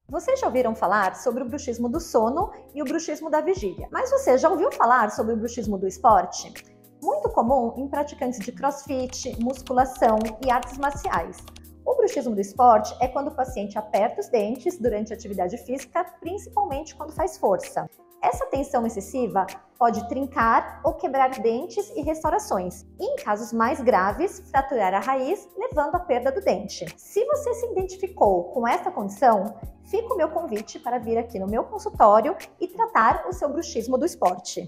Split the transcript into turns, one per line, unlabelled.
Vocês já ouviram falar sobre o bruxismo do sono e o bruxismo da vigília, mas você já ouviu falar sobre o bruxismo do esporte? Muito comum em praticantes de crossfit, musculação e artes marciais. O bruxismo do esporte é quando o paciente aperta os dentes durante a atividade física, principalmente quando faz força. Essa tensão excessiva pode trincar ou quebrar dentes e restaurações, e em casos mais graves, fraturar a raiz, levando à perda do dente. Se você se identificou com essa condição, fica o meu convite para vir aqui no meu consultório e tratar o seu bruxismo do esporte.